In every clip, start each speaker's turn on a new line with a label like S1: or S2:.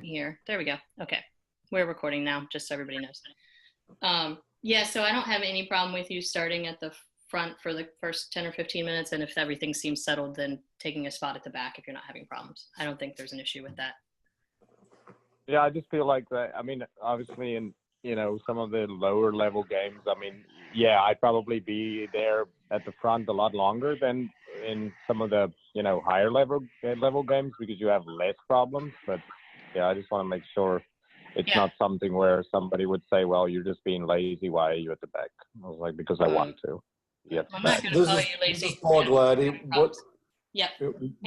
S1: here. There we go. Okay. We're recording now, just so everybody knows. Yeah, so I don't have any problem with you starting at the front for the first 10 or 15 minutes. And if everything seems settled, then taking a spot at the back if you're not having problems. I don't think there's an issue with that.
S2: Yeah, I just feel like that. I mean, obviously in, some of the lower level games, I mean, yeah, I'd probably be there at the front a lot longer than in some of the, higher level games because you have less problems. But yeah, I just want to make sure it's not something where somebody would say, well, you're just being lazy. Why are you at the back? I was like, because I want to. Yeah.
S1: I'm not going to call you lazy.
S3: This is Paul Gladdy.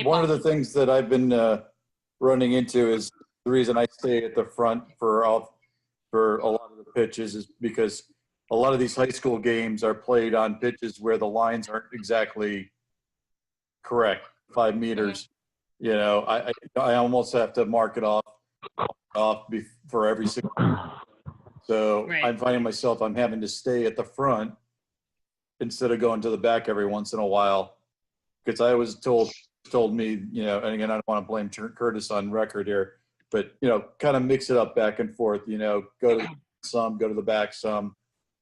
S3: One of the things that I've been running into is the reason I stay at the front for a lot of the pitches is because a lot of these high school games are played on pitches where the lines aren't exactly correct, 5 meters. I almost have to mark it off for every single. So right. I'm finding myself, I'm having to stay at the front instead of going to the back every once in a while, because I was told me, and again, I don't want to blame Curtis on record here, but kind of mix it up back and forth. Go to some, go to the back some.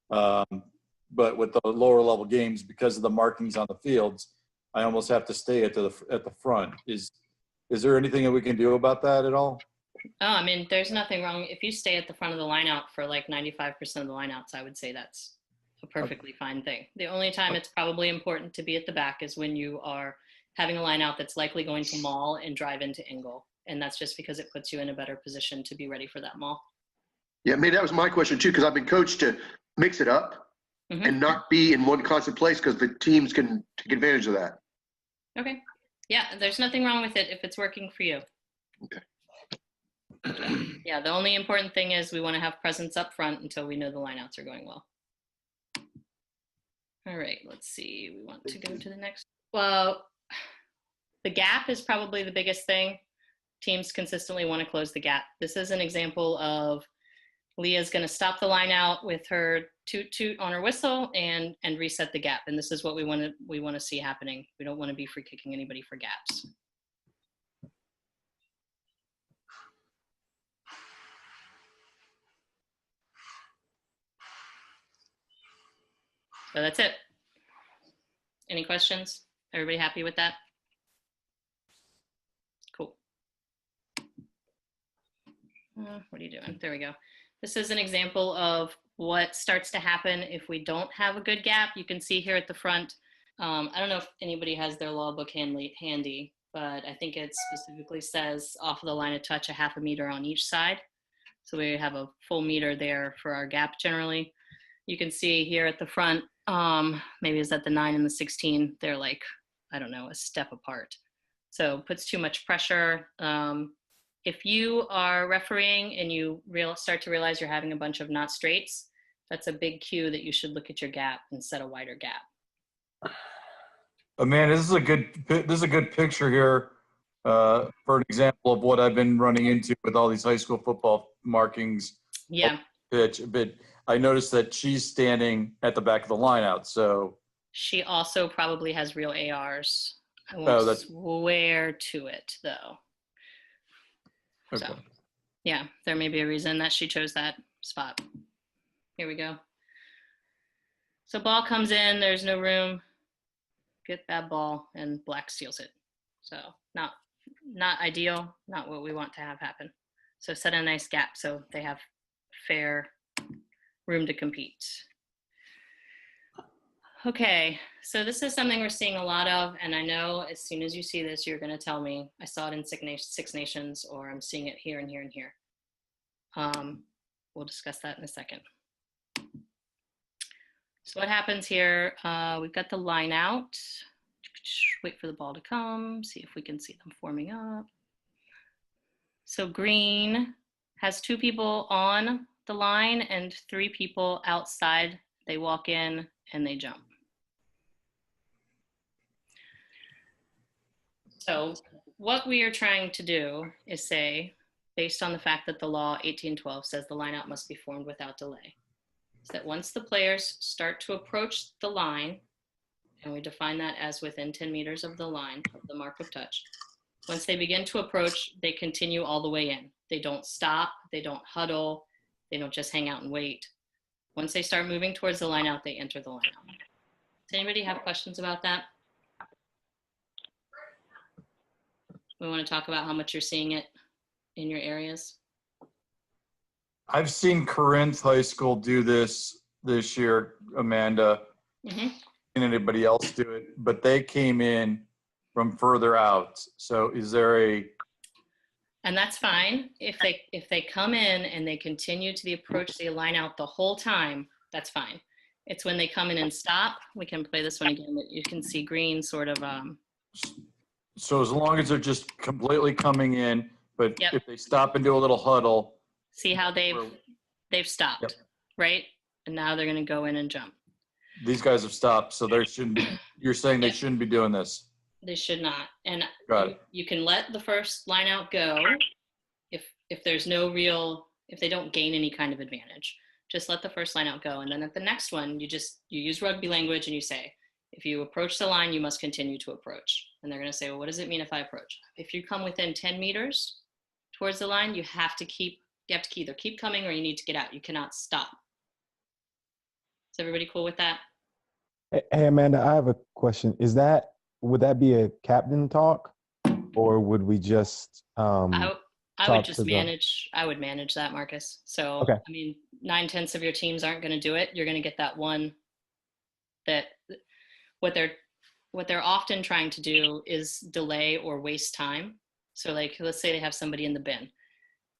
S3: But with the lower level games, because of the markings on the fields, I almost have to stay at the front. Is there anything that we can do about that at all?
S1: Oh, I mean, there's nothing wrong. If you stay at the front of the lineout for like 95% of the lineouts, I would say that's a perfectly fine thing. The only time it's probably important to be at the back is when you are having a lineout that's likely going to maul and drive into angle. And that's just because it puts you in a better position to be ready for that maul.
S4: Yeah, maybe that was my question too, because I've been coached to mix it up and not be in one constant place because the teams can take advantage of that.
S1: Okay. Yeah, there's nothing wrong with it if it's working for you.
S4: Okay.
S1: Yeah, the only important thing is we want to have presence up front until we know the lineouts are going well. All right, let's see. We want to go to the next. Well, the gap is probably the biggest thing. Teams consistently want to close the gap. This is an example of Leah's going to stop the line out with her toot toot on her whistle and reset the gap. And this is what we want to see happening. We don't want to be free kicking anybody for gaps. So that's it. Any questions? Everybody happy with that? Cool. What are you doing? There we go. This is an example of what starts to happen if we don't have a good gap. You can see here at the front, I don't know if anybody has their law book handy, but I think it specifically says off of the line of touch, a half a meter on each side. So we have a full meter there for our gap generally. You can see here at the front, maybe it's at the 9 and the 16, they're like, I don't know, a step apart. So it puts too much pressure. If you are refereeing and you start to realize you're having a bunch of not straights, that's a big cue that you should look at your gap and set a wider gap.
S3: Amanda, this is a good picture here for an example of what I've been running into with all these high school football markings.
S1: Yeah.
S3: Pitch, but I noticed that she's standing at the back of the line out. So
S1: she also probably has real ARs. I won't swear to it though. Okay. So yeah, there may be a reason that she chose that spot. Here we go. So ball comes in, there's no room. Get bad ball, and black steals it. So not ideal, not what we want to have happen. So set a nice gap so they have fair room to compete. Okay, so this is something we're seeing a lot of, and I know as soon as you see this, you're going to tell me, I saw it in Six Nations, or I'm seeing it here and here and here. We'll discuss that in a second. So what happens here, we've got the line out. Wait for the ball to come, see if we can see them forming up. So green has 2 people on the line and 3 people outside. They walk in and they jump. So what we are trying to do is say, based on the fact that the law 1812 says the lineout must be formed without delay, is that once the players start to approach the line, and we define that as within 10 meters of the line of the mark of touch, Once they begin to approach, they continue all the way in. They don't stop, they don't huddle, they don't just hang out and wait. Once they start moving towards the line out, they enter the line out. Does anybody have questions about that? We want to talk about how much you're seeing it in your areas.
S3: I've seen Corinth High School do this year, Amanda, and anybody else do it, but they came in from further out. So is there a...
S1: And that's fine. If they come in and they continue to the approach, they line out the whole time, that's fine. It's when they come in and stop. We can play this one again, but you can see green sort of.
S3: So as long as they're just completely coming in, but if they stop and do a little huddle.
S1: See how they've stopped, right? And now they're going to go in and jump.
S3: These guys have stopped, so they shouldn't be, you're saying they shouldn't be doing this.
S1: They should not. And
S3: you
S1: can let the first line out go if there's no real, if they don't gain any kind of advantage. Just let the first line out go. And then at the next one, you use rugby language and you say, if you approach the line, you must continue to approach. And they're going to say, well, what does it mean if I approach? If you come within 10 meters towards the line, you have to either keep coming or you need to get out. You cannot stop. Is everybody cool with that?
S5: Hey, Amanda, I have a question. Would that be a captain talk, or would we just
S1: I would just manage. I would manage that, Marcus. So, okay. I mean, 9/10 of your teams aren't going to do it. You're going to get that one that what they're often trying to do is delay or waste time. So, like, let's say they have somebody in the bin.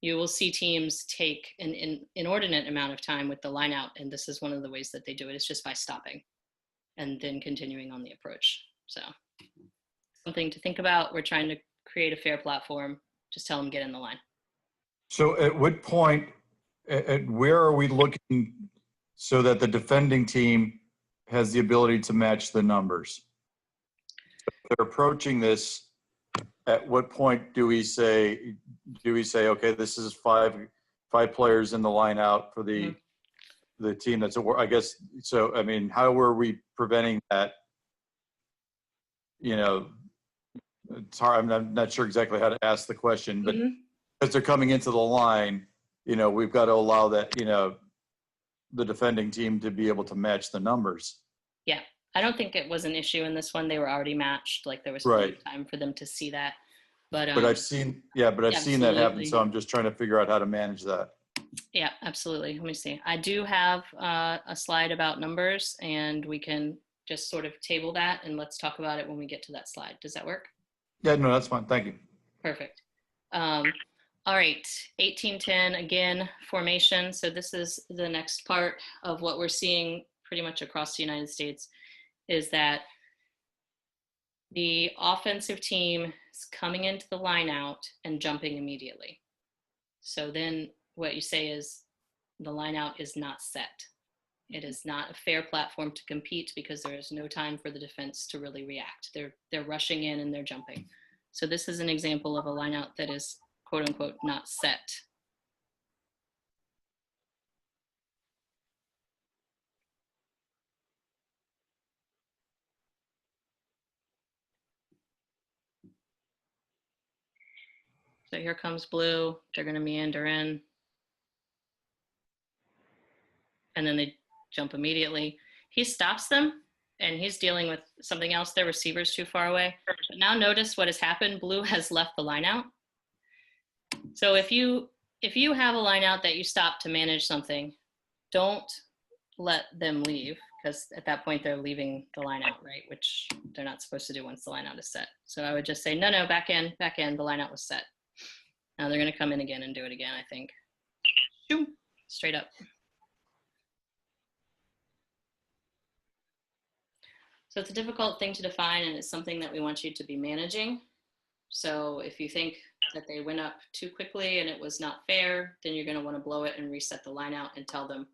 S1: You will see teams take an inordinate amount of time with the line out, and this is one of the ways that they do it. It's just by stopping and then continuing on the approach. So, something to think about. We're trying to create a fair platform. Just tell them get in the line.
S3: So at what point, where are we looking so that the defending team has the ability to match the numbers? If they're approaching this, at what point do we say, okay, this is five players in the line out for the team that's, I guess, so, I mean, how were we preventing that? You know, it's hard. I'm not sure exactly how to ask the question, but as they're coming into the line, you know, we've got to allow that, you know, the defending team to be able to match the numbers.
S1: Yeah. I don't think it was an issue in this one. They were already matched. Like there was plenty of time for them to see that. But I've seen
S3: that happen. So I'm just trying to figure out how to manage that.
S1: Yeah, absolutely. Let me see. I do have a slide about numbers, and we can just sort of table that, and let's talk about it when we get to that slide. Does that work?
S3: Yeah, no, that's fine. Thank you.
S1: Perfect. All right, 1810, again, formation. So this is the next part of what we're seeing pretty much across the United States, is that the offensive team is coming into the line out and jumping immediately. So then what you say is the line out is not set. It is not a fair platform to compete because there is no time for the defense to really react. They're rushing in and they're jumping. So this is an example of a line out that is quote unquote not set. So here comes blue. They're going to meander in. And then they jump immediately. He stops them, and he's dealing with something else. Their receiver's too far away. But now notice what has happened. Blue has left the line out. So if you have a line out that you stop to manage something, don't let them leave, because at that point they're leaving the line out, right? Which they're not supposed to do once the line out is set. So I would just say, no, back in, the line out was set. Now they're going to come in again and do it again, I think. Straight up. So it's a difficult thing to define, and it's something that we want you to be managing. So if you think that they went up too quickly and it was not fair, then you're going to want to blow it and reset the line out and tell them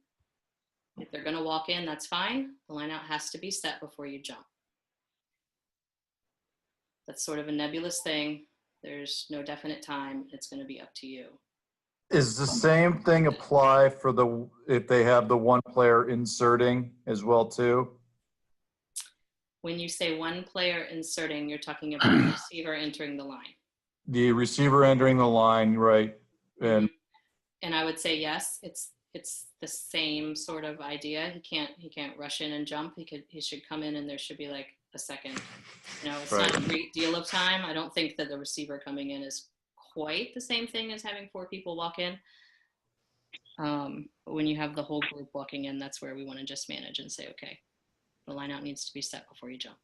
S1: if they're going to walk in, that's fine. The line out has to be set before you jump. That's sort of a nebulous thing. There's no definite time. It's going to be up to you.
S3: Is the same thing apply for if they have the one player inserting as well too?
S1: When you say one player inserting, you're talking about the receiver entering the line.
S3: the receiver entering the line, right?
S1: And I would say yes, it's the same sort of idea. He can't rush in and jump. He should come in and there should be like a second. It's
S3: Right.
S1: not a great deal of time. I don't think that the receiver coming in is quite the same thing as having 4 people walk in. But when you have the whole group walking in, that's where we want to just manage and say, okay, the lineout needs to be set before you jump.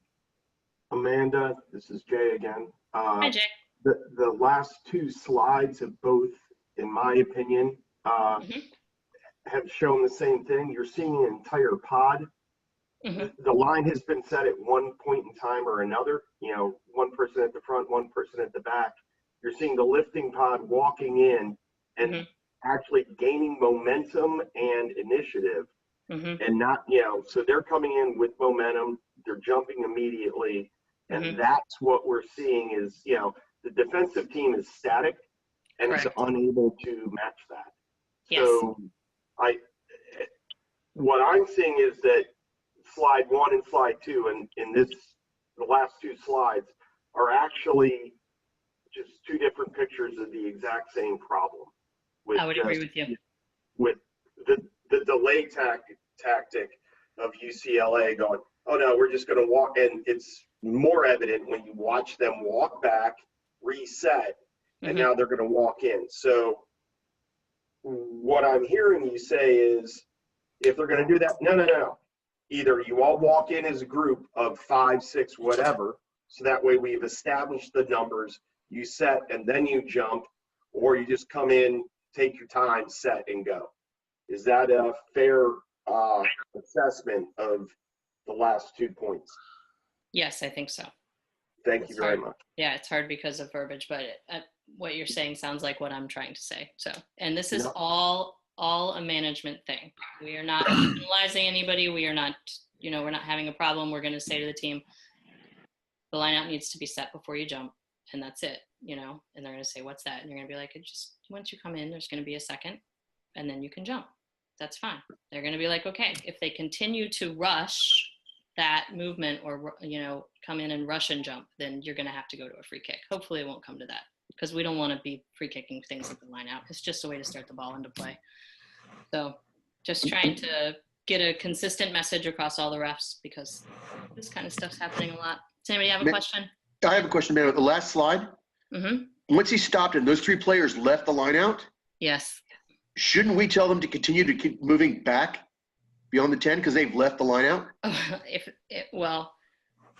S6: Amanda, this is Jay again.
S1: Hi, Jay.
S6: The last 2 slides have both, in my opinion, have shown the same thing. You're seeing an entire pod. The line has been set at one point in time or another, one person at the front, one person at the back. You're seeing the lifting pod walking in and actually gaining momentum and initiative and not, so they're coming in with momentum, they're jumping immediately. And that's what we're seeing is, the defensive team is static and is unable to match that.
S1: Yes.
S6: So what I'm seeing is that slide 1 and slide 2 and the last 2 slides are actually just 2 different pictures of the exact same problem.
S1: I would agree with you.
S6: With the delay tactic of UCLA going, oh no, we're just going to walk, and it's more evident when you watch them walk back, reset, and now they're going to walk in. So what I'm hearing you say is, if they're going to do that, no. Either you all walk in as a group of 5, 6, whatever, so that way we've established the numbers, you set, and then you jump, or you just come in, take your time, set, and go. Is that a fair assessment of the last 2 points?
S1: Yes, I think so.
S6: Thank you very much.
S1: Yeah, it's hard because of verbiage, but what you're saying sounds like what I'm trying to say. So, and this is all a management thing. We are not penalizing anybody. We are not, we're not having a problem. We're going to say to the team, the lineout needs to be set before you jump, and that's it, and they're going to say, what's that? And you're going to be like, just once you come in, there's going to be a second, and then you can jump. That's fine. They're going to be like, okay, if they continue to rush that movement or, come in and rush and jump, then you're going to have to go to a free kick. Hopefully it won't come to that, because we don't want to be free kicking things at the line out. It's just a way to start the ball into play. So just trying to get a consistent message across all the refs, because this kind of stuff's happening a lot. Does anybody have a question?
S4: I have a question, man. The last slide, once he stopped and those 3 players left the line out,
S1: Yes.
S4: shouldn't we tell them to continue to keep moving back beyond the 10 because they've left the line out?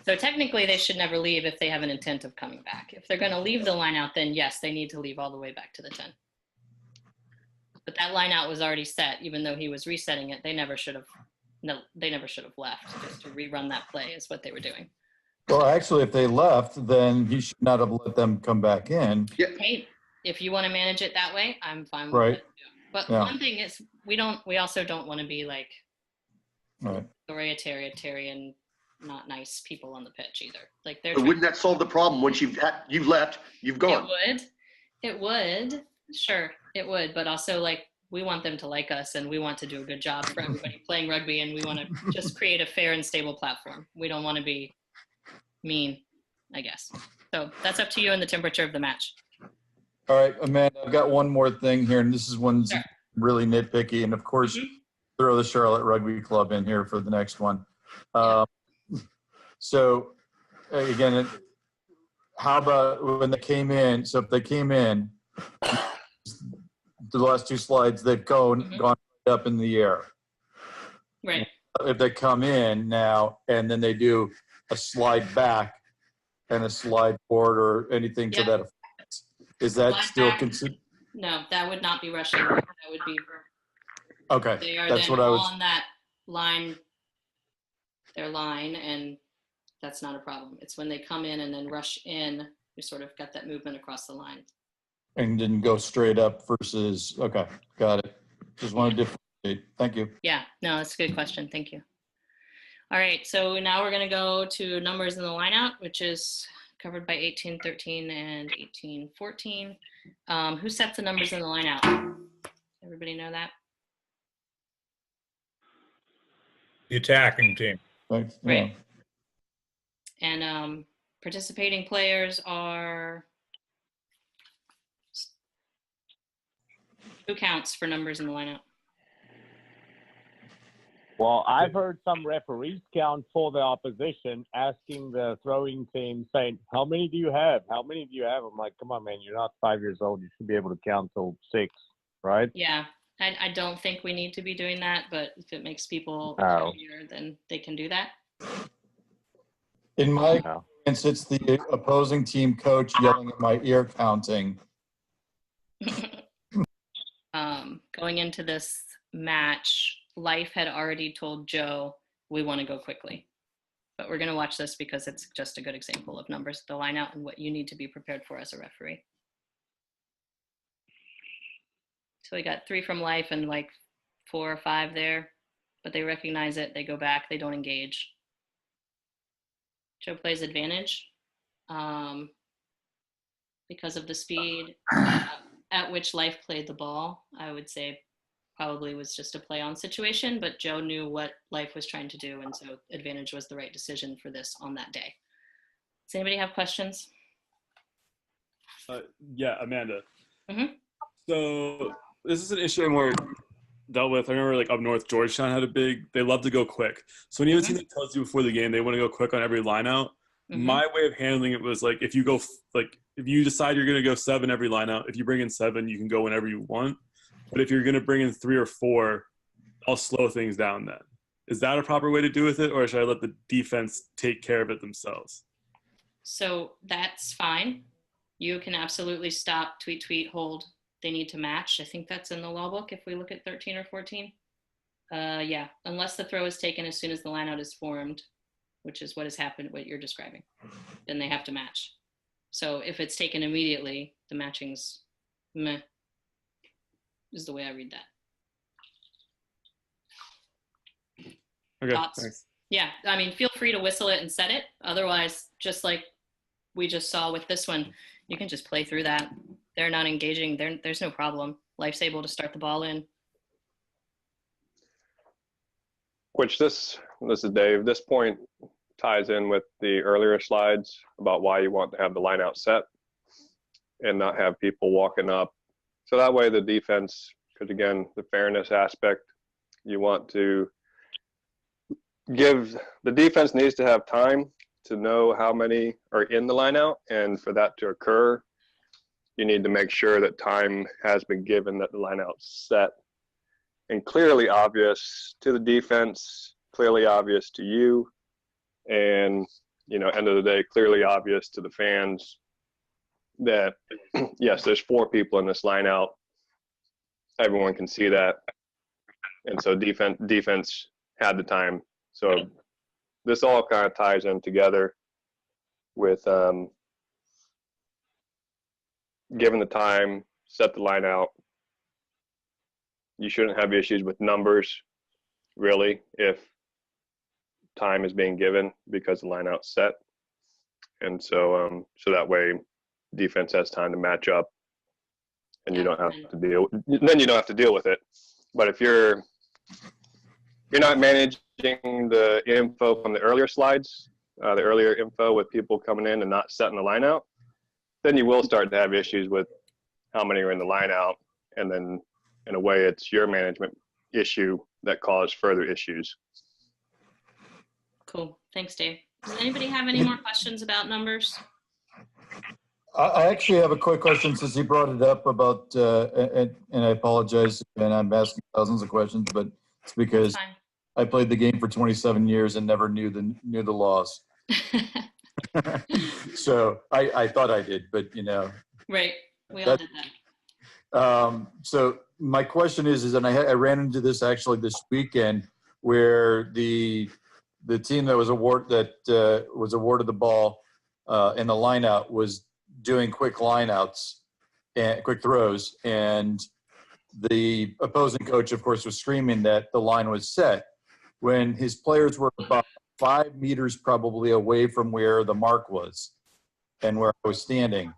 S1: So technically they should never leave if they have an intent of coming back. If they're going to leave the line out, then yes, they need to leave all the way back to the 10. But that line out was already set, even though he was resetting it. They never should have left. Just to rerun that play is what they were doing.
S3: Well, actually, if they left, then he should not have let them come back in.
S4: Yeah.
S1: Hey, if you want to manage it that way, I'm fine with it. But one thing is, we also don't want to be like authoritarian, not nice people on the pitch either. Like,
S4: but wouldn't that solve the problem once you've left, you've gone?
S1: It would. Sure, it would. But also, like, we want them to like us, and we want to do a good job for everybody playing rugby, and we want to just create a fair and stable platform. We don't want to be mean, I guess. So that's up to you and the temperature of the match.
S3: All right, Amanda, I've got one more thing here, and this is one's really nitpicky. And of course, throw the Charlotte Rugby Club in here for the next one. So again, how about when they came in? So if they came in, the last 2 slides, they've gone up in the air.
S1: Right.
S3: If they come in now and then they do a slide back and a slide forward or anything to that effect, is that
S1: slide
S3: still
S1: back,
S3: considered?
S1: No, that would not be rushing. That would be.
S3: Okay.
S1: They are
S3: that's
S1: then
S3: what I was
S1: on that line, their line, and that's not a problem. It's when they come in and then rush in, you sort of got that movement across the line.
S3: And didn't go straight up versus, okay, got it. Just want to differentiate. Thank you.
S1: Yeah, no, that's a good question. Thank you. All right, so now we're going to go to numbers in the lineout, which is covered by 1813 and 1814. Who sets the numbers in the lineout? Everybody know that?
S7: The attacking team.
S3: Thanks.
S1: Right. Yeah. And participating players are Who counts for numbers in the lineup?
S2: Well, I've heard some referees count for the opposition, asking the throwing team, saying, "How many do you have? How many do you have?" I'm like, "Come on, man! You're not 5 years old. You should be able to count till 6, right?"
S1: Yeah, I don't think we need to be doing that, but if it makes people
S2: Oh.
S1: happier, then they can do that.
S3: In my experience, it's the opposing team coach yelling in my ear counting.
S1: Going into this match, Life had already told Joe, we want to go quickly. But we're going to watch this because it's just a good example of numbers at the line out and what you need to be prepared for as a referee. So we got 3 from Life and like 4 or 5 there, but they recognize it. They go back. They don't engage. Joe plays advantage because of the speed at which Life played the ball. I would say probably was just a play on situation, but Joe knew what Life was trying to do, and so advantage was the right decision for this on that day. Does anybody have questions?
S8: Yeah, Amanda.
S1: Mm-hmm.
S8: So this is an issue I'm more dealt with. I remember like up north, Georgetown had they love to go quick. So when you have a team that tells you before the game they want to go quick on every line out, my way of handling it was like, if you decide you're going to go 7 every line out, if you bring in 7, you can go whenever you want. But if you're going to bring in 3 or 4, I'll slow things down then. Is that a proper way to do with it, or should I let the defense take care of it themselves?
S1: So that's fine. You can absolutely stop, tweet, hold. They need to match. I think that's in the law book if we look at 13 or 14. Yeah, unless the throw is taken as soon as the lineout is formed, which is what has happened, what you're describing, then they have to match. So if it's taken immediately, the matching's meh, is the way I read that.
S8: Okay,
S1: Thoughts? Thanks. Yeah, I mean, feel free to whistle it and set it. Otherwise, just like we just saw with this one, you can just play through that. They're not engaging. There's no problem. Life's able to start the ball in.
S9: Which this is Dave. This point ties in with the earlier slides about why you want to have the line out set and not have people walking up. So that way the defense, because again, the fairness aspect, you want to give, the defense needs to have time to know how many are in the line out, and for that to occur, you need to make sure that time has been given, that the line out's set and clearly obvious to the defense, clearly obvious to you, and end of the day, clearly obvious to the fans that yes, there's 4 people in this line out. Everyone can see that, and so defense had the time. So this all kind of ties in together with given the time, set the line out. You shouldn't have issues with numbers, really, if time is being given because the line out's set. And so that way defense has time to match up and you don't have to deal with it. But if you're not managing the info from the earlier slides, the earlier info with people coming in and not setting the line out, then you will start to have issues with how many are in the line out. And then in a way, it's your management issue that caused further issues.
S1: Cool. Thanks, Dave. Does anybody have any more questions about numbers?
S3: I actually have a quick question since he brought it up about, and I apologize, and I'm asking thousands of questions, but it's because I played the game for 27 years and never knew the laws. So I thought I did, but
S1: Right. We all did that.
S3: So my question is, and I ran into this actually this weekend, where the team that was awarded the ball in the lineout was doing quick lineouts and quick throws, and the opposing coach, of course, was screaming that the line was set when his players were about 5 meters probably away from where the mark was and where I was standing.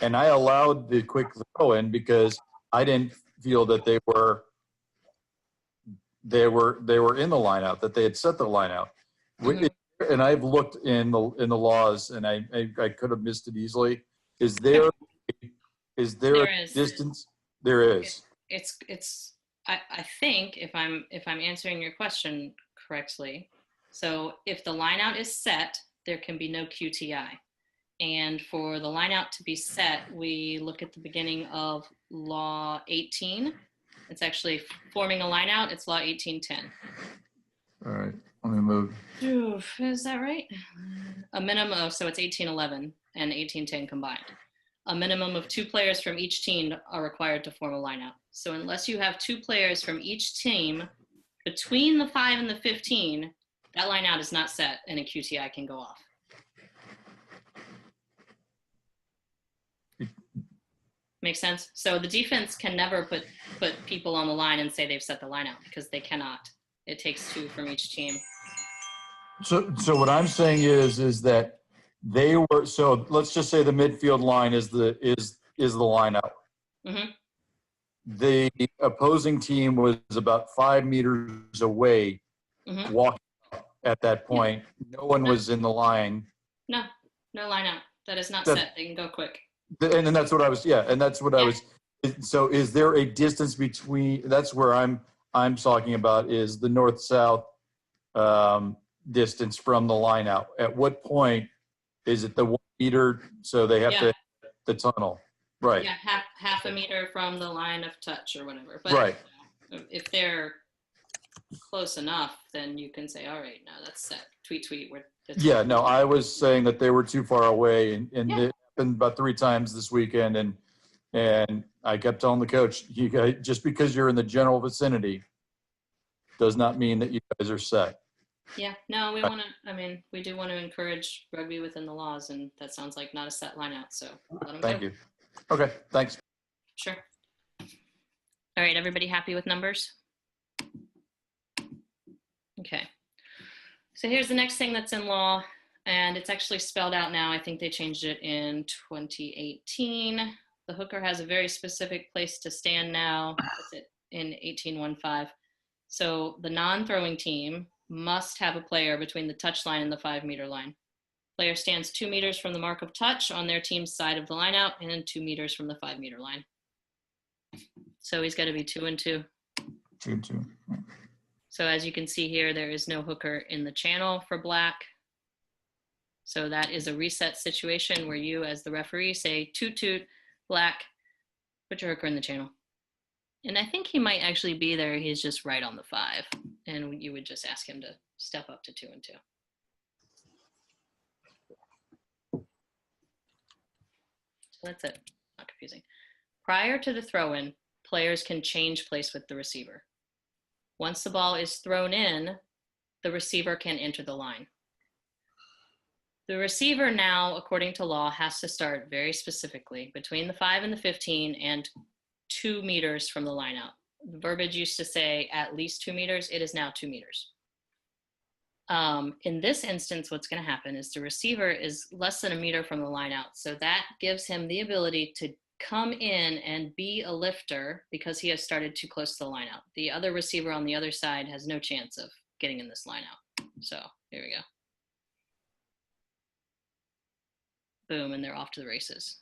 S3: And I allowed the quick throw in because I didn't feel that they were in the line out, that they had set the line out. Mm-hmm. And I've looked in the laws, and I could have missed it easily. Is there a distance? There is.
S1: I think if I'm answering your question correctly, so if the line out is set, there can be no QTI. And for the line out to be set, we look at the beginning of Law 18. It's actually forming a line out. It's Law 1810.
S3: All right, let me move.
S1: Is that right? A minimum, so it's 1811 and 1810 combined. A minimum of 2 players from each team are required to form a line out. So unless you have 2 players from each team between the 5 and the 15, that line out is not set and a QTI can go off. Make sense? So the defense can never put people on the line and say they've set the line out because they cannot. It takes 2 from each team.
S3: So what I'm saying is that they were, so let's just say the midfield line is the line out.
S1: Mm-hmm.
S3: The opposing team was about 5 meters away,
S1: Mm-hmm.
S3: walking at that point. No one was in the line.
S1: No line out. That is not set. They can go quick.
S3: And then that's what I was, and that's what I was. So is there a distance between, that's where I'm talking about, is the north-south distance from the line out. At what point is it the 1 meter, so they have to the tunnel? Right.
S1: Yeah, half a meter from the line of touch or whatever. But
S3: right.
S1: If they're close enough, then you can say, all right, now that's set. Tweet.
S3: No, I was saying that they were too far away, and it happened about 3 times this weekend, and I kept telling the coach, you guys, just because you're in the general vicinity does not mean that you guys are set.
S1: Yeah, no, we want to, we do want to encourage rugby within the laws, and that sounds like not a set line out, so let them
S3: Thank you. Okay, thanks.
S1: Sure. All right, everybody happy with numbers? Okay. So here's the next thing that's in law, and it's actually spelled out now. I think they changed it in 2018. The hooker has a very specific place to stand now. It's in 1815. So the non-throwing team must have a player between the touch line and the 5 meter line. Player stands 2 meters from the mark of touch on their team's side of the line out and 2 meters from the 5 meter line. So he's got to be 2 and 2.
S3: 2 and 2.
S1: So as you can see here, there is no hooker in the channel for black. So that is a reset situation where you, as the referee, say toot toot, black, put your hooker in the channel. And I think he might actually be there. He's just right on the 5. And you would just ask him to step up to 2 and 2. So that's it. Not confusing. Prior to the throw-in, players can change place with the receiver. Once the ball is thrown in, the receiver can enter the line. The receiver now, according to law, has to start very specifically between the 5 and the 15 and 2 meters from the line out. The verbiage used to say at least 2 meters. It is now 2 meters. In this instance, what's going to happen is the receiver is less than a meter from the line out. So that gives him the ability to come in and be a lifter because he has started too close to the line out. The other receiver on the other side has no chance of getting in this line out. So here we go. Boom, and they're off to the races.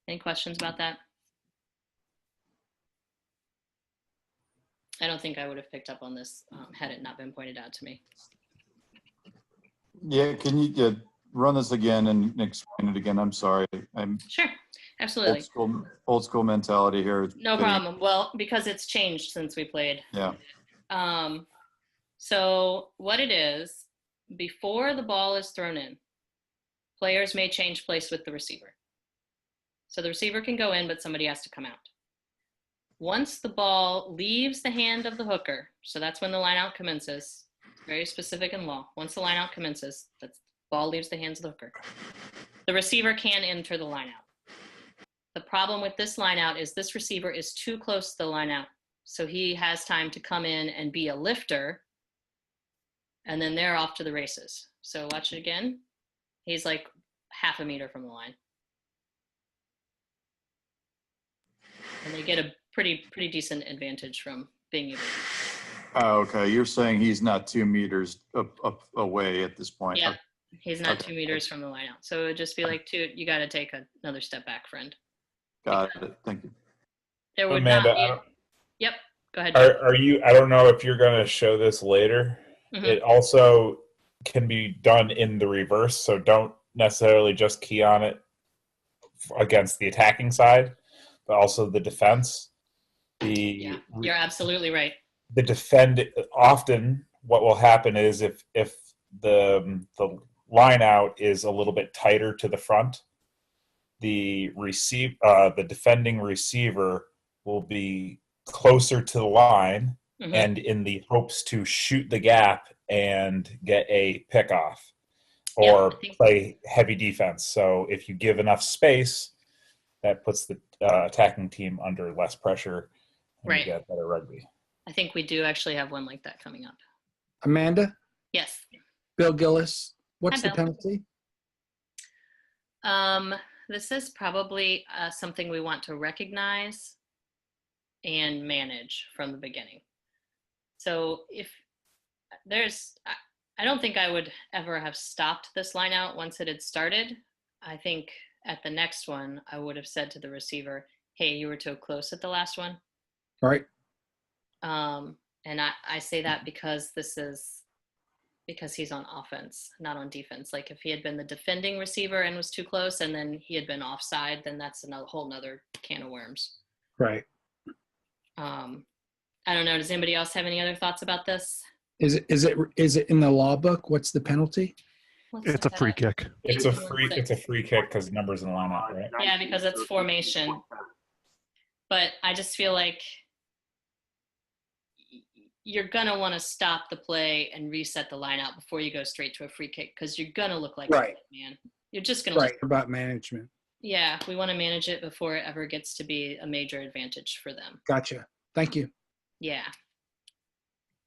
S1: Any questions about that? I don't think I would have picked up on this had it not been pointed out to me.
S3: Yeah, can you run this again and explain it again? I'm sorry. I'm
S1: sure, absolutely.
S3: Old school mentality here.
S1: No problem. Well, because it's changed since we played.
S3: Yeah.
S1: So what it is, before the ball is thrown in, players may change place with the receiver. So the receiver can go in, but somebody has to come out. Once the ball leaves the hand of the hooker, so that's when the line out commences, it's very specific in law. Once the line out commences, the ball leaves the hands of the hooker. The receiver can enter the line out. The problem with this line out is this receiver is too close to the line out. So he has time to come in and be a lifter, and then they're off to the races. So watch it again. He's like half a meter from the line. And they get a pretty decent advantage from being able to.
S3: Oh, okay. You're saying he's not 2 meters up away at this point.
S1: Yeah, he's not 2 meters from the line out. So it would just be like, you got to take another step back, friend.
S3: Got it. Thank you.
S1: there would
S7: Amanda,
S1: not be. Yep. Go ahead.
S7: Are you? I don't know if you're going to show this later. It also can be done in the reverse, so don't necessarily just key on it against the attacking side, but also the defense.
S1: Yeah, you're absolutely right.
S7: The defend often what will happen is if the line out is a little bit tighter to the front, the defending receiver will be closer to the line and in the hopes to shoot the gap and get a pick off or play heavy defense. So if you give enough space, that puts the attacking team under less pressure and you get better rugby.
S1: I think we do actually have one like that coming up.
S10: Amanda?
S1: Yes.
S10: Bill Gillis, what's
S1: Hi,
S10: the
S1: Bill.
S10: penalty?
S1: This is probably something we want to recognize and manage from the beginning. So if there's, I don't think I would ever have stopped this line out once it had started. I think at the next one, I would have said to the receiver, hey, you were too close at the last one.
S10: All right.
S1: And I say that because he's on offense, not on defense. Like if he had been the defending receiver and was too close and then he had been offside, then that's a whole nother can of worms.
S10: Right.
S1: I don't know. Does anybody else have any other thoughts about this?
S10: Is it in the law book? What's the penalty?
S11: It's a free kick.
S7: It's a free kick because numbers in the lineup, right?
S1: Yeah, because it's formation. But I just feel like you're going to want to stop the play and reset the line out before you go straight to a free kick because you're going to look like a man. You're just going to
S10: Right, about management.
S1: Yeah, we want to manage it before it ever gets to be a major advantage for them.
S10: Gotcha. Thank you.
S1: Yeah.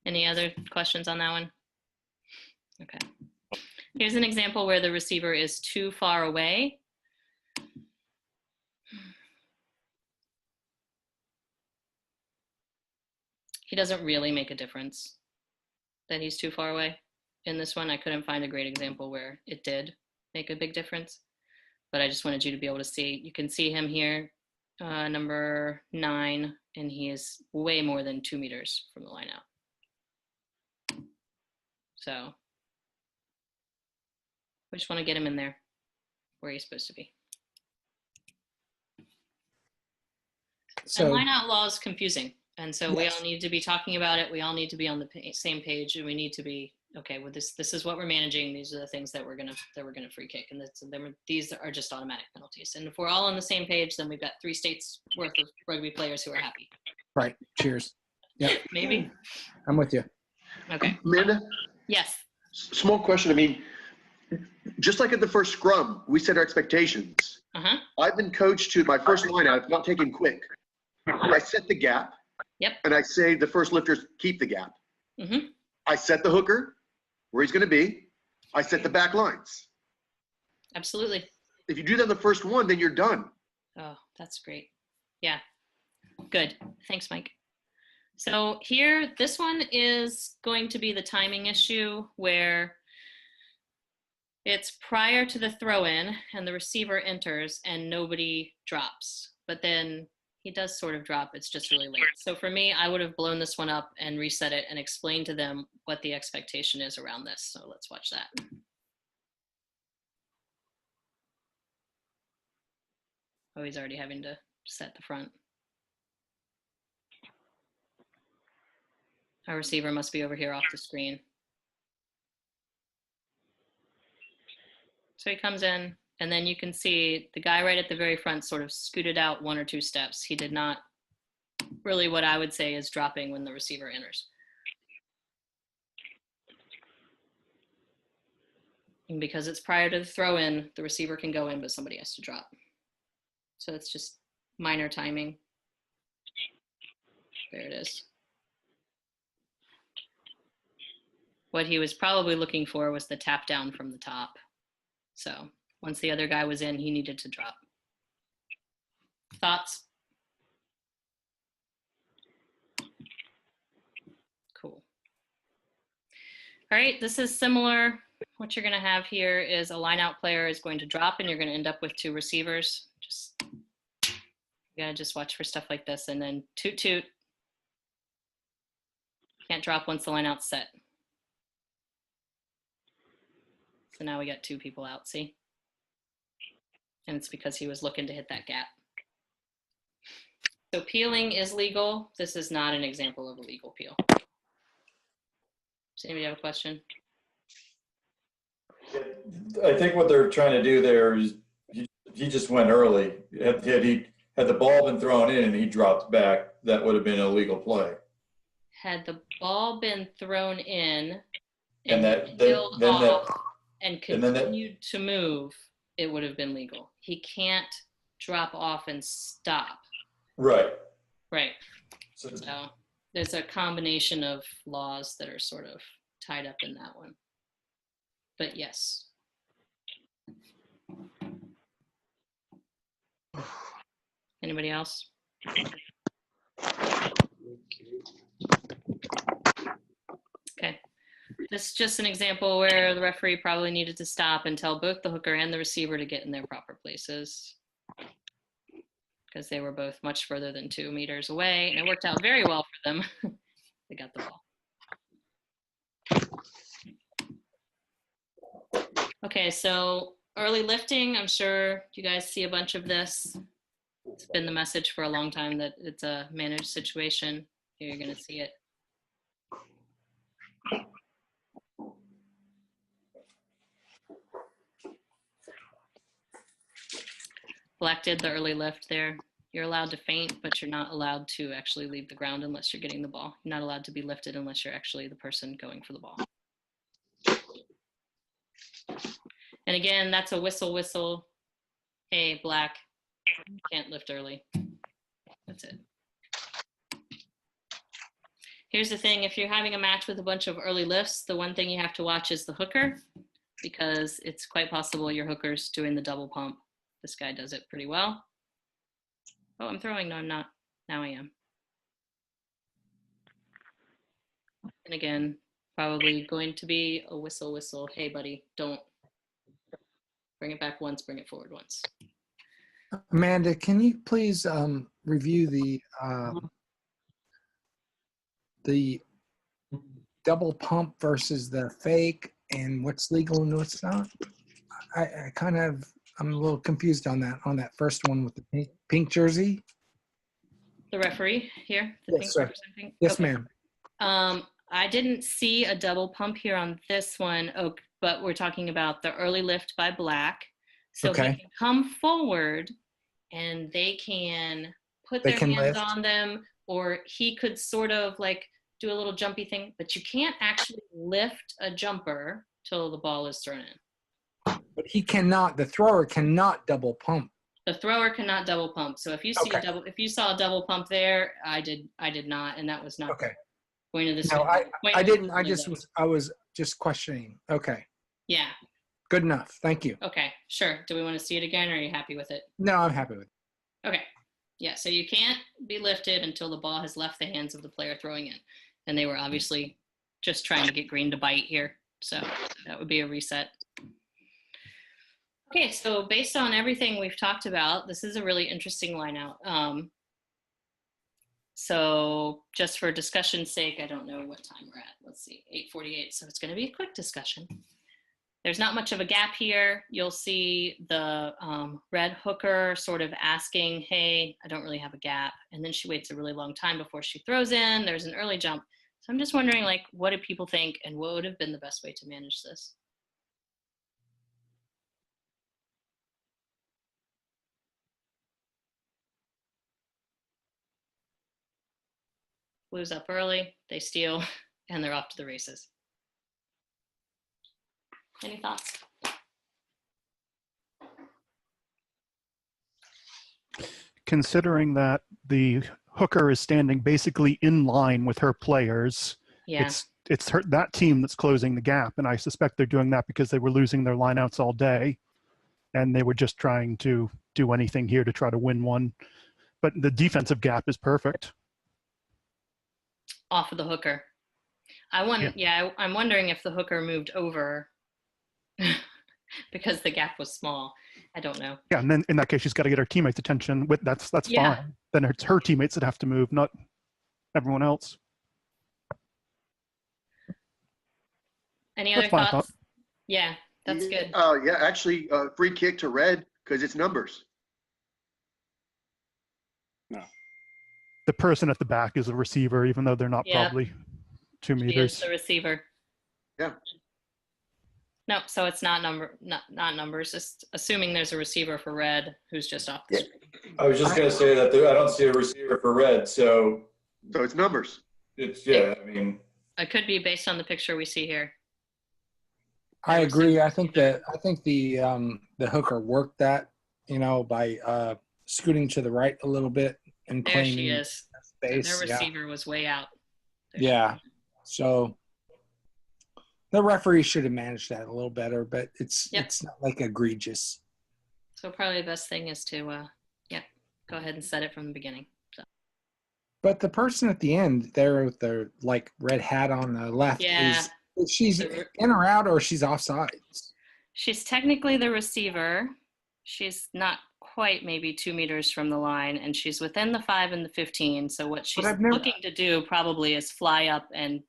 S1: Any other questions on that one? Okay. Here's an example where the receiver is too far away. He doesn't really make a difference that he's too far away. In this one, I couldn't find a great example where it did make a big difference. But I just wanted you to be able to see. You can see him here, number 9, and he is way more than 2 meters from the line out. So we just want to get him in there where he's supposed to be. So, and line out law is confusing. And so we all need to be talking about it. We all need to be on the same page, and we need to be okay with this. This is what we're managing. These are the things that we're gonna free kick, and these are just automatic penalties. And if we're all on the same page, then we've got 3 states worth of rugby players who are happy.
S10: Right. Cheers. Yeah.
S1: Maybe.
S10: I'm with you.
S1: Okay.
S4: Amanda?
S1: Yes.
S4: Small question. I mean, just like at the first scrum, we set our expectations. I've been coached to my first line out, if not taken quick. I set the gap.
S1: Yep.
S4: And I say the first lifters keep the gap. I set the hooker where he's going to be. I set the back lines.
S1: Absolutely.
S4: If you do that in the first one, then you're done.
S1: Oh, that's great. Yeah. Good. Thanks, Mike. So here, this one is going to be the timing issue where it's prior to the throw in and the receiver enters and nobody drops. But then he does sort of drop. It's just really late. So for me, I would have blown this one up and reset it and explained to them what the expectation is around this. So let's watch that. Oh, he's already having to set the front. Our receiver must be over here off the screen. So he comes in. And then you can see the guy right at the very front sort of scooted out 1 or 2 steps. He did not really what I would say is dropping when the receiver enters. And because it's prior to the throw in, the receiver can go in, but somebody has to drop. So it's just minor timing. There it is. What he was probably looking for was the tap down from the top. So once the other guy was in, he needed to drop. Thoughts? Cool. All right, this is similar. What you're going to have here is a line out player is going to drop, and you're going to end up with 2 receivers. Just You gotta just watch for stuff like this, and then toot toot. Can't drop once the line out's set. So now we got 2 people out, see? And it's because he was looking to hit that gap. So peeling is legal. This is not an example of a legal peel. Does anybody have a question?
S3: I think what they're trying to do there is he just went early. Had the ball been thrown in and he dropped back, that would have been a legal play.
S1: Had the ball been thrown in
S3: and
S1: continued to move, it would have been legal. He can't drop off and stop.
S3: Right.
S1: Right. So there's a combination of laws that are sort of tied up in that one. But yes. Anybody else? Okay. This is just an example where the referee probably needed to stop and tell both the hooker and the receiver to get in their proper places, because they were both much further than 2 meters away, and it worked out very well for them. They got the ball. Okay, so early lifting, I'm sure you guys see a bunch of this. It's been the message for a long time that it's a managed situation. Here you're going to see it. Black did the early lift there. You're allowed to feint, but you're not allowed to actually leave the ground unless you're getting the ball. You're not allowed to be lifted unless you're actually the person going for the ball. And again, that's a whistle, whistle. Hey, Black, you can't lift early. That's it. Here's the thing. If you're having a match with a bunch of early lifts, the one thing you have to watch is the hooker, because it's quite possible your hooker's doing the double pump. This guy does it pretty well. Oh, I'm throwing. No, I'm not. Now I am. And again, probably going to be a whistle, whistle. Hey, buddy, don't. Bring it back once, bring it forward once.
S10: Amanda, can you please review the double pump versus the fake and what's legal and what's not? I'm a little confused on that first one with the pink jersey.
S1: The referee here? The
S10: Yes, sir. Yes, okay. Ma'am.
S1: I didn't see a double pump here on this one, but we're talking about the early lift by Black. So okay. He can come forward and they can put their hands lift on them, or he could sort of like do a little jumpy thing, but you can't actually lift a jumper till the ball is thrown in.
S10: But the thrower cannot double pump.
S1: The thrower cannot double pump. So if you see if you saw a double pump there, I did not, and that was not
S10: okay.
S1: The point of this.
S10: No, I didn't. I was just questioning. Okay.
S1: Yeah.
S10: Good enough. Thank you.
S1: Okay, sure. Do we want to see it again, or are you happy with it?
S10: No, I'm happy with it.
S1: Okay. Yeah, so you can't be lifted until the ball has left the hands of the player throwing in. And they were obviously just trying to get green to bite here. So that would be a reset. Okay, so based on everything we've talked about, this is a really interesting line out. So just for discussion's sake, I don't know what time we're at. Let's see, 8:48. So it's going to be a quick discussion. There's not much of a gap here. You'll see the red hooker sort of asking, hey, I don't really have a gap. And then she waits a really long time before she throws in. There's an early jump. So I'm just wondering, like, what do people think and what would have been the best way to manage this? Blue's up early, they steal, and they're off to the races. Any thoughts?
S11: Considering that the hooker is standing basically in line with her players,
S1: yeah.
S11: It's that team that's closing the gap, and I suspect they're doing that because they were losing their lineouts all day, and they were just trying to do anything here to try to win one. But the defensive gap is perfect.
S1: Off of the hooker. I'm wondering if the hooker moved over because the gap was small. I don't know.
S11: Yeah, and then in that case, she's got to get her teammates' attention. That's
S1: Yeah.
S11: fine. Then it's her teammates that have to move, not everyone else.
S1: Any other thoughts? Yeah, that's good.
S4: Yeah, actually, free kick to red because it's numbers.
S8: No.
S11: The person at the back is a receiver, even though they're not probably 2
S1: She
S11: meters.
S1: is the receiver.
S4: Yeah.
S1: No, so it's not numbers. Just assuming there's a receiver for red who's just off the screen.
S3: I was just gonna say that I don't see a receiver for red, so
S4: it's numbers.
S3: It's I mean,
S1: it could be based on the picture we see here.
S10: I agree. I think the hooker worked that, by scooting to the right a little bit and
S1: there
S10: claiming
S1: she is.
S10: space.
S1: Their receiver was way out.
S10: Yeah. So the referee should have managed that a little better, but it's not like egregious.
S1: So probably the best thing is to go ahead and set it from the beginning. So.
S10: But the person at the end there with the red hat on the left is she's in or out, or she's offside?
S1: She's technically the receiver. She's not quite maybe 2 meters from the line, and she's within the 5 and the 15. So what she's looking to do probably is fly up and.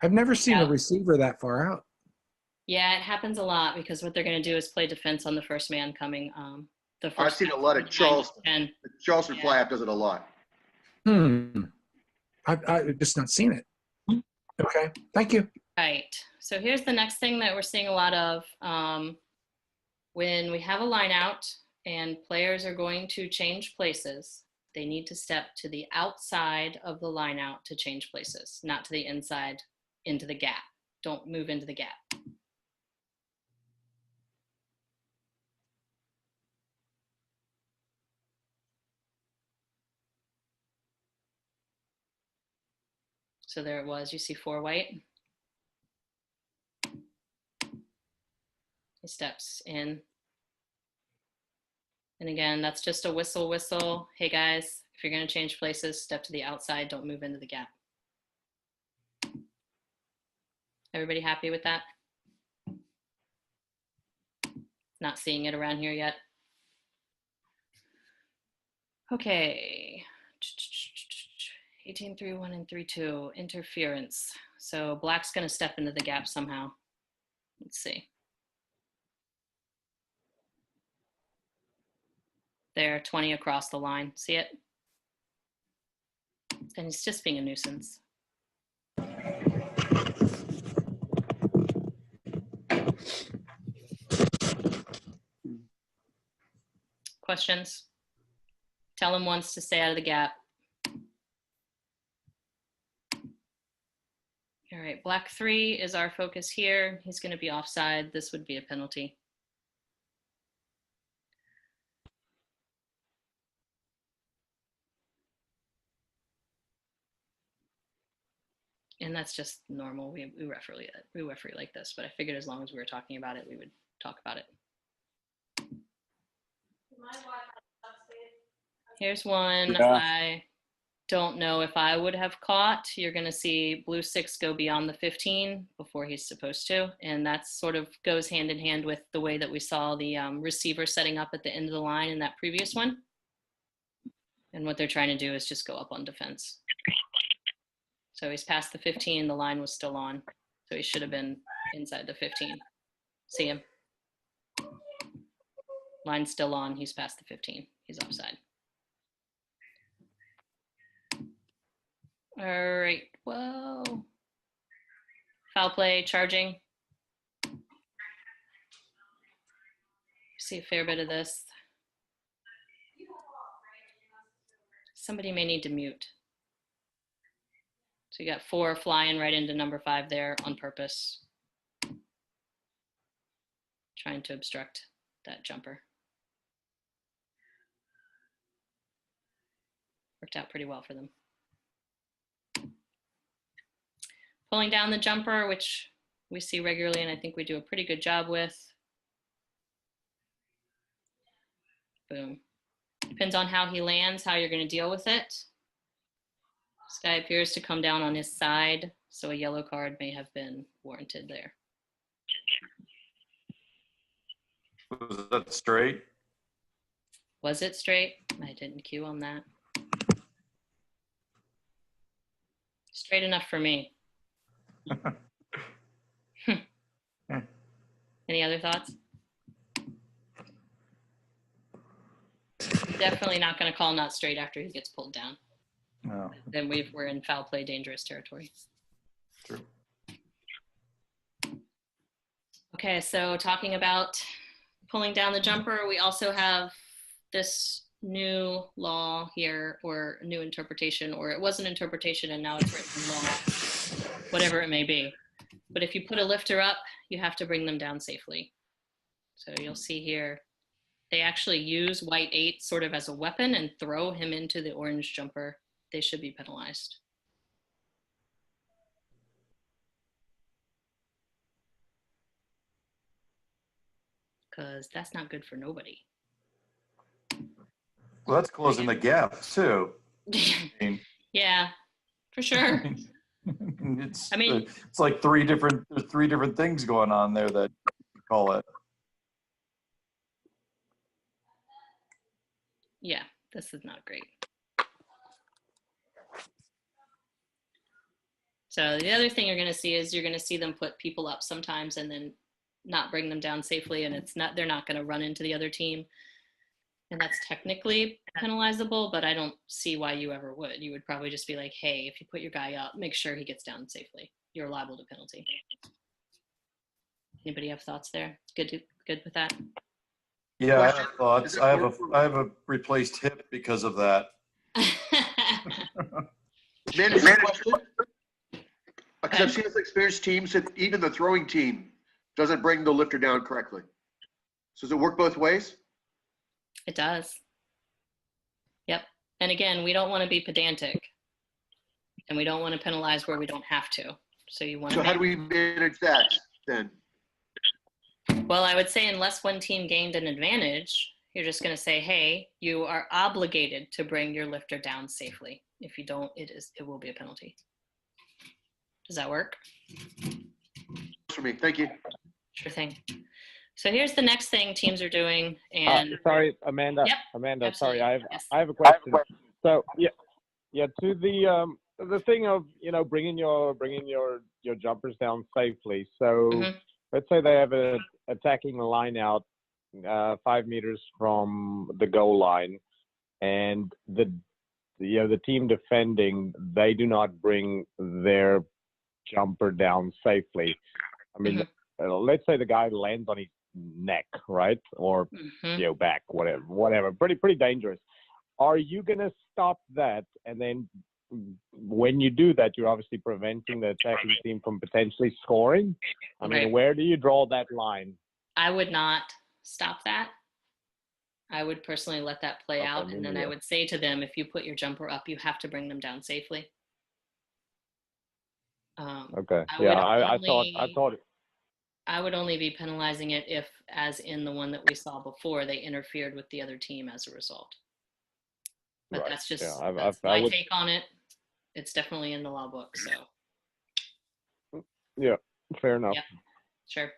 S10: I've never seen a receiver that far out.
S1: Yeah, it happens a lot because what they're going to do is play defense on the first man coming.
S4: I've seen a lot of Charleston. Charleston fly up does it a lot.
S10: I've just not seen it. Okay, thank you.
S1: Right. So here's the next thing that we're seeing a lot of. When we have a line out and players are going to change places, they need to step to the outside of the line out to change places, not to the inside into the gap. Don't move into the gap. So there it was. You see 4 white. He steps in. And again, that's just a whistle. Hey guys, if you're going to change places, step to the outside. Don't move into the gap. Everybody happy with that? Not seeing it around here yet. Okay. 18, 3, 1, and 3, 2. Interference. So black's going to step into the gap somehow. Let's see. There, 20 across the line. See it? And he's just being a nuisance. Questions? Tell him once to stay out of the gap. All right, black 3 is our focus here. He's going to be offside. This would be a penalty. And that's just normal. We referee like this, but I figured as long as we were talking about it, we would talk about it. Here's one I don't know if I would have caught. You're going to see blue 6 go beyond the 15 before he's supposed to. And that sort of goes hand in hand with the way that we saw the receiver setting up at the end of the line in that previous one. And what they're trying to do is just go up on defense. So he's past the 15. The line was still on. So he should have been inside the 15. See him? Line's still on. He's past the 15. He's offside. All right. Whoa. Foul play, charging. See a fair bit of this. Somebody may need to mute. So you got 4 flying right into number 5 there on purpose. Trying to obstruct that jumper. Worked out pretty well for them. Pulling down the jumper, which we see regularly and I think we do a pretty good job with. Boom. Depends on how he lands, how you're going to deal with it. This guy appears to come down on his side, so a yellow card may have been warranted there.
S3: Was that straight?
S1: Was it straight? I didn't cue on that. Straight enough for me. Any other thoughts? Definitely not going to call not straight after he gets pulled down.
S3: No.
S1: Then we're in foul play dangerous territory.
S3: True.
S1: Okay, so talking about pulling down the jumper, we also have this new law here, or new interpretation, or it was an interpretation and now it's written in law, whatever it may be. But if you put a lifter up, you have to bring them down safely. So you'll see here, they actually use white 8 sort of as a weapon and throw him into the orange jumper. They should be penalized. Because that's not good for nobody.
S3: Well, that's closing the gap too.
S1: Yeah, for sure.
S3: It's like there's three different things going on there that you call it.
S1: Yeah, this is not great. So the other thing you're going to see is you're going to see them put people up sometimes and then not bring them down safely, and they're not going to run into the other team. And that's technically penalizable, but I don't see why you ever would. You would probably just be like, hey, if you put your guy up, make sure he gets down safely. You're liable to penalty. Anybody have thoughts there? Good with that?
S3: Yeah, I have thoughts. I have a replaced hip because of that.
S4: Manager question? Because I've seen this experienced teams that even the throwing team doesn't bring the lifter down correctly. So does it work both ways?
S1: It does. Yep. And again, we don't want to be pedantic, and we don't want to penalize where we don't have to. So you want to.
S4: So how do we manage that then?
S1: Well, I would say unless one team gained an advantage, you're just going to say, hey, you are obligated to bring your lifter down safely. If you don't, it will be a penalty. Does that work?
S4: For me, thank you.
S1: Sure thing. So here's the next thing teams are doing. And
S2: sorry, Amanda.
S1: Yep,
S2: Amanda,
S1: absolutely.
S2: sorry,
S1: Yes.
S2: I have a question. So yeah, to the thing of bringing your jumpers down safely. So let's say they have a attacking line out 5 meters from the goal line, and the team defending, they do not bring their jumper down safely. I mean, let's say the guy lands on his neck, right? Or back, whatever. Pretty dangerous. Are you gonna stop that? And then when you do that, you're obviously preventing the attacking team from potentially scoring. I mean, where do you draw that line?
S1: I would not stop that. I would personally let that play out, and then I would say to them, if you put your jumper up, you have to bring them down safely.
S2: Okay. I thought it.
S1: I would only be penalizing it if, as in the one that we saw before, they interfered with the other team as a result. But
S2: right.
S1: That's just
S2: that's
S1: my take on it. It's definitely in the law book, so.
S2: Yeah, fair enough.
S1: Yep, sure.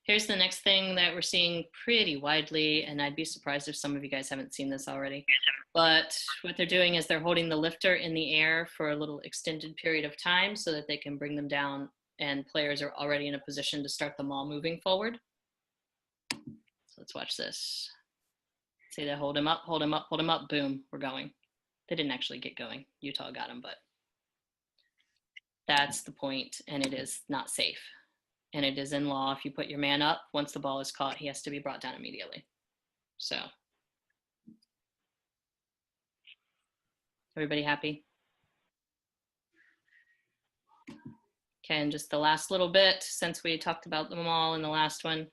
S1: Here's the next thing that we're seeing pretty widely, and I'd be surprised if some of you guys haven't seen this already. But what they're doing is they're holding the lifter in the air for a little extended period of time so that they can bring them down, and players are already in a position to start the ball moving forward. So let's watch this. See, they hold him up, hold him up, hold him up, boom, we're going. They didn't actually get going. Utah got him, but that's the point, and it is not safe. And it is in law, if you put your man up, once the ball is caught, he has to be brought down immediately. So, everybody happy? Okay, and just the last little bit, since we talked about them all in the last one,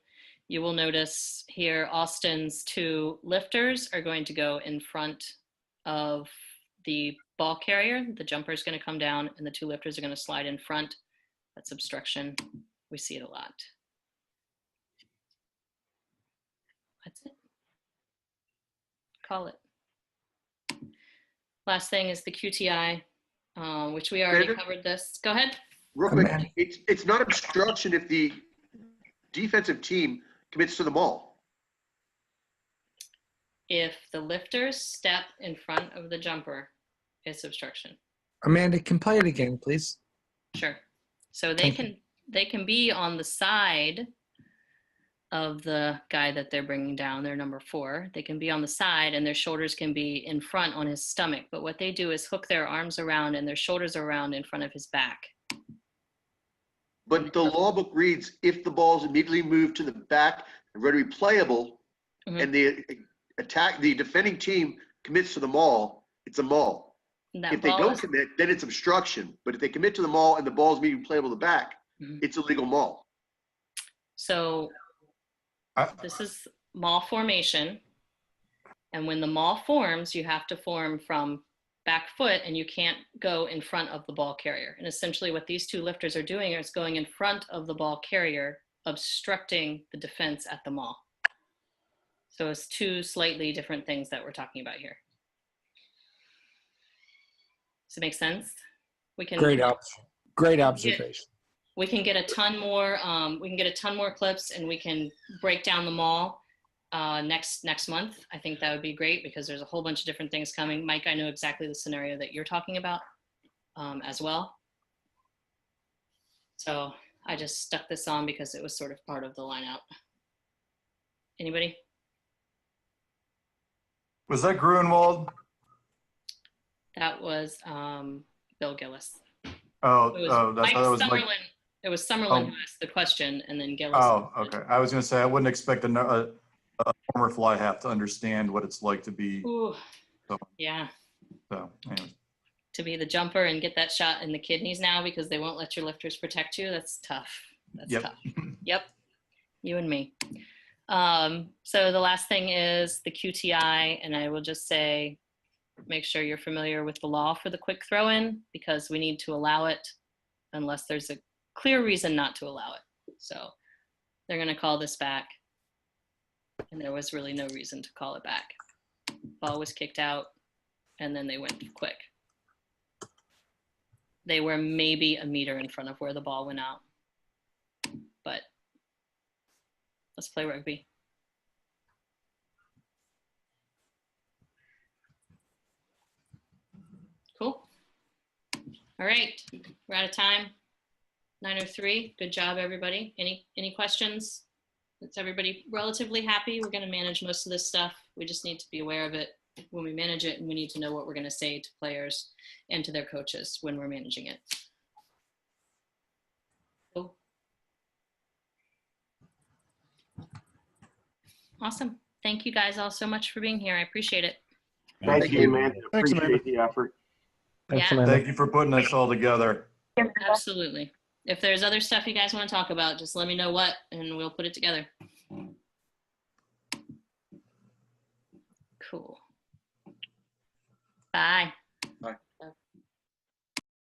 S1: you will notice here Austin's 2 lifters are going to go in front of the ball carrier. The jumper is going to come down, and the 2 lifters are going to slide in front. That's obstruction. We see it a lot. That's it. Call it. Last thing is the QTI, which we already covered this. Go ahead.
S4: Real quick, it's not obstruction if the defensive team commits to the ball.
S1: if the lifters step in front of the jumper, it's obstruction.
S10: Amanda, can play it again, please?
S1: Sure. So they can be on the side of the guy that they're bringing down, their number 4. They can be on the side and their shoulders can be in front on his stomach. But what they do is hook their arms around and their shoulders around in front of his back.
S4: But the law book reads, if the ball is immediately moved to the back and ready to be playable, and the defending team commits to the maul, it's a maul. If they don't commit, then it's obstruction. But if they commit to the maul and the ball is immediately playable to the back, it's a legal maul.
S1: So this is maul formation. And when the maul forms, you have to form from back foot, and you can't go in front of the ball carrier. And essentially what these two lifters are doing is going in front of the ball carrier, obstructing the defense at the maul. So it's two slightly different things that we're talking about here. Does it make sense? We can
S10: great observation.
S1: We can get a ton more. We can get a ton more clips, and we can break down the maul next month. I think that would be great because there's a whole bunch of different things coming. Mike, I know exactly the scenario that you're talking about as well. So I just stuck this on because it was sort of part of the line out. Anybody?
S3: Was that Grunwald?
S1: That was Bill Gillis.
S3: Oh,
S1: it was
S3: that's how that was
S1: Summerlin.
S3: like.
S1: It was Summerlin who asked the question, and then Gillis.
S3: Oh, okay. I was going to say I wouldn't expect a former fly half to understand what it's like to be.
S1: Ooh, yeah.
S3: So, anyways.
S1: To be the jumper and get that shot in the kidneys now because they won't let your lifters protect you. That's tough. That's tough. Yep. You and me. So the last thing is the QTI, and I will just say, make sure you're familiar with the law for the quick throw-in because we need to allow it unless there's a clear reason not to allow it. So they're going to call this back, and there was really no reason to call it back. Ball was kicked out, and then they went quick. They were maybe a meter in front of where the ball went out, but let's play rugby. Cool. All right, we're out of time. 9:03. Good job, everybody. Any questions? Is everybody relatively happy? We're going to manage most of this stuff. We just need to be aware of it when we manage it, and we need to know what we're going to say to players and to their coaches when we're managing it. Cool. Awesome. Thank you guys all so much for being here. I appreciate it.
S6: Thank you, man.
S11: Thanks,
S6: Appreciate the effort.
S5: Thanks,
S1: Yeah.
S5: Amanda.
S3: Thank you for putting this all together.
S1: Absolutely. If there's other stuff you guys want to talk about, just let me know what, and we'll put it together. Cool. Bye.